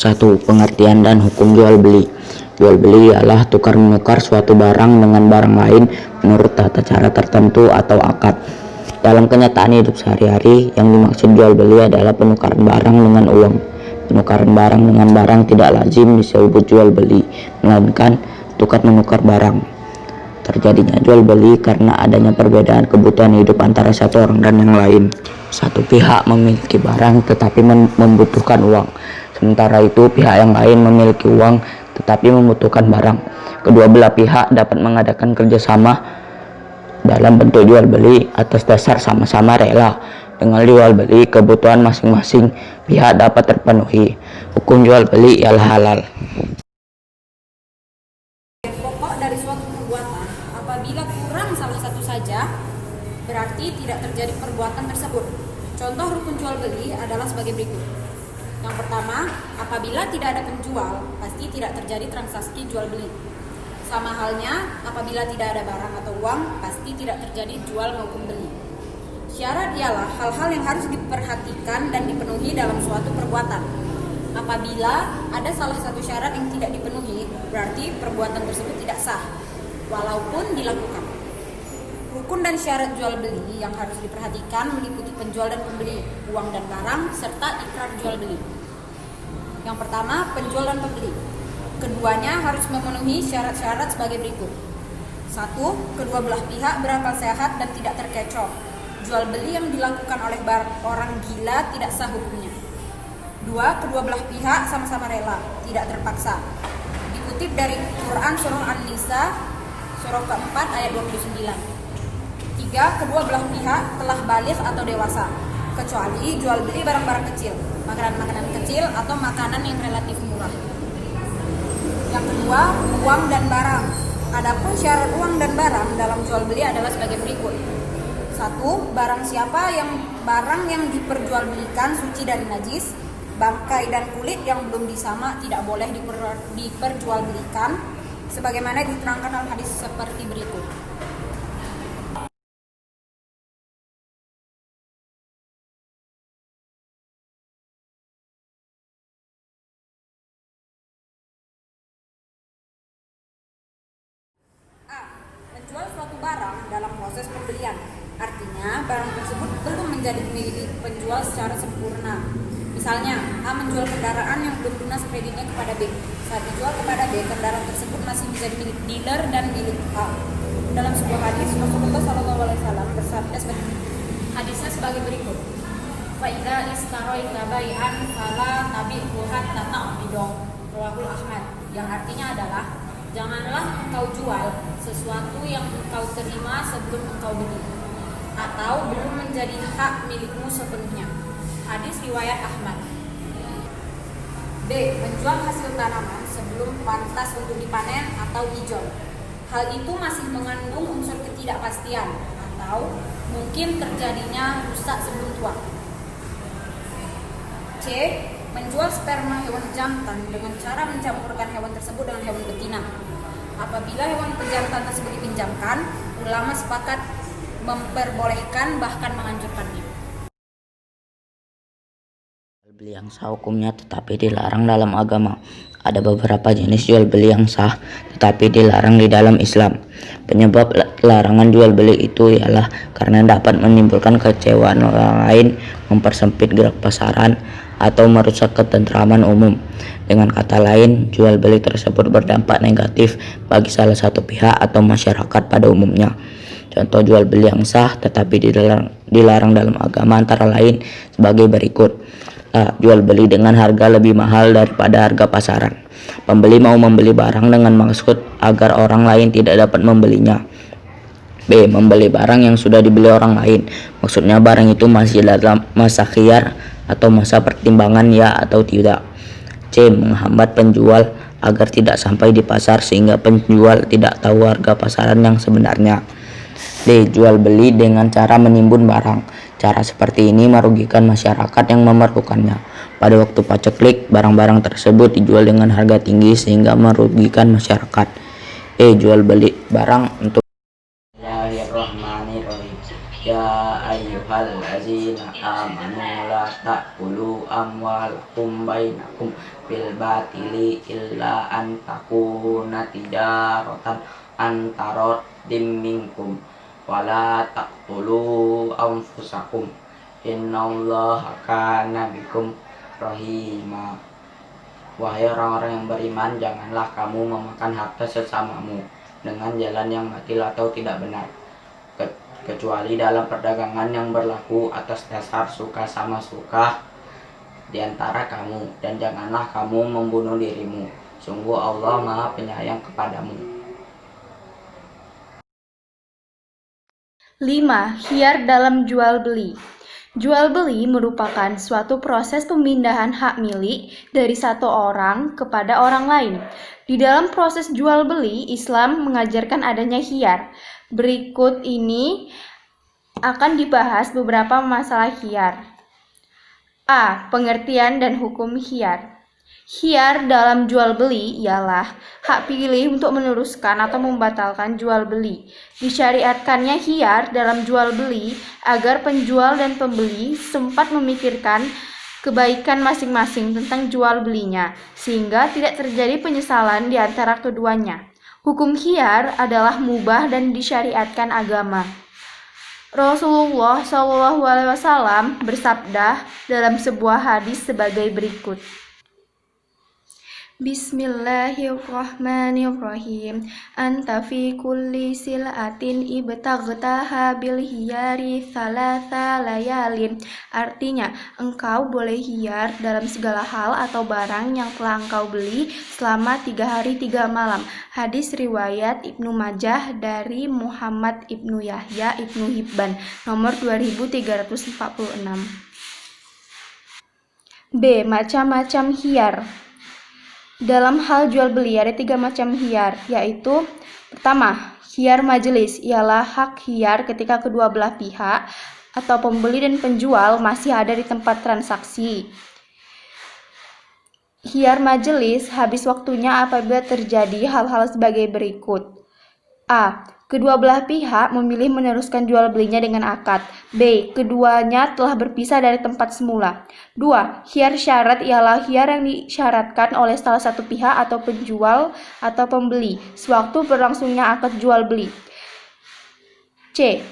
1. Pengertian dan hukum jual beli. Jual beli ialah tukar menukar suatu barang dengan barang lain menurut tata cara tertentu atau akad. Dalam kenyataan hidup sehari-hari, yang dimaksud jual beli adalah penukaran barang dengan uang. Penukaran barang dengan barang tidak lazim disebut jual beli, melainkan tukar menukar barang. Terjadinya jual beli karena adanya perbedaan kebutuhan hidup antara satu orang dan yang lain. Satu pihak memiliki barang tetapi membutuhkan uang, sementara itu pihak yang lain memiliki uang tetapi membutuhkan barang. Kedua belah pihak dapat mengadakan kerjasama dalam bentuk jual beli atas dasar sama-sama rela. Dengan jual beli, kebutuhan masing-masing pihak dapat terpenuhi. Hukum jual beli ialah halal. Pokok dari suatu perbuatan, apabila kurang salah satu saja, berarti tidak terjadi perbuatan tersebut. Contoh rukun jual beli adalah sebagai berikut. Yang pertama, apabila tidak ada penjual, pasti tidak terjadi transaksi jual beli. Sama halnya, apabila tidak ada barang atau uang, pasti tidak terjadi jual maupun beli. Syarat ialah hal-hal yang harus diperhatikan dan dipenuhi dalam suatu perbuatan. Apabila ada salah satu syarat yang tidak dipenuhi, berarti perbuatan tersebut tidak sah, walaupun dilakukan. Rukun dan syarat jual beli yang harus diperhatikan meliputi penjual dan pembeli, uang dan barang, serta ikrar jual beli. Yang pertama, penjual dan pembeli. Keduanya harus memenuhi syarat-syarat sebagai berikut. 1. Kedua belah pihak berakal sehat dan tidak terkecoh. Jual beli yang dilakukan oleh orang gila tidak sah hukumnya. 2. Kedua belah pihak sama-sama rela, tidak terpaksa. Dikutip dari Quran Surah An-Nisa, surah keempat ayat 29. 3. Kedua belah pihak telah baligh atau dewasa, kecuali jual beli barang-barang kecil, makanan-makanan kecil atau makanan yang relatif murah. Yang kedua, uang dan barang. Adapun syarat uang dan barang dalam jual beli adalah sebagai berikut. 1. Barang yang diperjualbelikan suci dari najis, bangkai dan kulit yang belum disamak tidak boleh diperjualbelikan, sebagaimana diterangkan dalam hadis seperti berikut. Menjual suatu barang dalam proses pembelian, artinya barang tersebut belum menjadi milik penjual secara sempurna. Misalnya, A menjual kendaraan yang belum lunas kreditnya kepada B. Saat dijual kepada B, kendaraan tersebut masih menjadi milik dealer dan milik A. Dalam sebuah hadis, Rasulullah SAW bersabda hadisnya sebagai berikut: "Faida istaroita bai'an fala tabi'hu hatta ta'bidu." Rawahul Ahmad, yang artinya adalah, janganlah engkau jual sesuatu yang engkau terima sebelum engkau beli, atau belum menjadi hak milikmu sepenuhnya. Hadis riwayat Ahmad. B. Menjual hasil tanaman sebelum pantas untuk dipanen atau hijau. Hal itu masih mengandung unsur ketidakpastian atau mungkin terjadinya rusak sebelum tua. C. Menjual sperma hewan jantan dengan cara mencampurkan hewan tersebut dengan hewan betina. Apabila hewan pejantan tersebut dipinjamkan, ulama sepakat memperbolehkan bahkan menganjurkannya. Jual beli yang sah hukumnya tetapi dilarang dalam agama. Ada beberapa jenis jual beli yang sah tetapi dilarang di dalam Islam. Penyebab larangan jual beli itu ialah karena dapat menimbulkan kecewaan orang lain, mempersempit gerak pasaran, atau merusak ketentraman umum. Dengan kata lain, jual beli tersebut berdampak negatif bagi salah satu pihak atau masyarakat pada umumnya. Contoh jual beli yang sah tetapi dilarang dalam agama antara lain sebagai berikut. A. Jual beli dengan harga lebih mahal daripada harga pasaran. Pembeli mau membeli barang dengan maksud agar orang lain tidak dapat membelinya. B. Membeli barang yang sudah dibeli orang lain, maksudnya barang itu masih dalam masa khiyar atau masa pertimbangan ya atau tidak. C. Menghambat penjual agar tidak sampai di pasar sehingga penjual tidak tahu harga pasaran yang sebenarnya. D. Jual beli dengan cara menimbun barang. Cara seperti ini merugikan masyarakat yang memerlukannya. Pada waktu paceklik, barang-barang tersebut dijual dengan harga tinggi sehingga merugikan masyarakat. E. Jual beli barang untuk. Bismillahirrahmanirrahim. Ya Ya ayyuhallazina amanu la ta'kulu amwalakum bainakum bil batili illa an takuna tijaratan antarot minkum wala taqtulu anfusakum innallaha kana bikum rahima. Wahai orang-orang yang beriman, janganlah kamu memakan harta sesamamu dengan jalan yang batil atau tidak benar, kecuali dalam perdagangan yang berlaku atas dasar suka sama suka di antara kamu, dan janganlah kamu membunuh dirimu. Sungguh Allah Maha Penyayang kepadamu. 5. Khiyar dalam jual beli. Jual beli merupakan suatu proses pemindahan hak milik dari satu orang kepada orang lain. Di dalam proses jual beli, Islam mengajarkan adanya khiyar. Berikut ini akan dibahas beberapa masalah khiyar. A. Pengertian dan hukum khiyar. Khiyar dalam jual beli ialah hak pilih untuk meneruskan atau membatalkan jual beli. Disyariatkannya khiyar dalam jual beli agar penjual dan pembeli sempat memikirkan kebaikan masing-masing tentang jual belinya, sehingga tidak terjadi penyesalan di antara keduanya. Hukum khiyar adalah mubah dan disyariatkan agama. Rasulullah SAW bersabda dalam sebuah hadis sebagai berikut. Bismillahirrahmanirrahim. Anta fi kulli sil'atin ibtaghtaha bil hiyari thalatha layalin. Artinya, engkau boleh hiyar dalam segala hal atau barang yang telah engkau beli selama 3 hari 3 malam. Hadis riwayat Ibnu Majah dari Muhammad Ibnu Yahya Ibnu Hibban, nomor 2346. B. Macam-macam khiyar. Dalam hal jual beli ada 3 macam khiyar, yaitu pertama, khiyar majelis ialah hak khiyar ketika kedua belah pihak atau pembeli dan penjual masih ada di tempat transaksi. Khiyar majelis habis waktunya apabila terjadi hal-hal sebagai berikut. A. Kedua belah pihak memilih meneruskan jual belinya dengan akad. B. Keduanya telah berpisah dari tempat semula. 2. Khiyar syarat ialah khiyar yang disyaratkan oleh salah satu pihak atau penjual atau pembeli sewaktu berlangsungnya akad jual beli. C.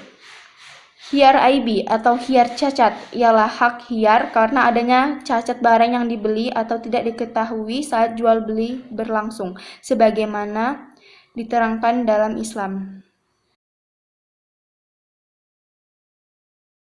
Khiyar aibi atau khiyar cacat ialah hak khiyar karena adanya cacat barang yang dibeli atau tidak diketahui saat jual beli berlangsung, sebagaimana diterangkan dalam Islam.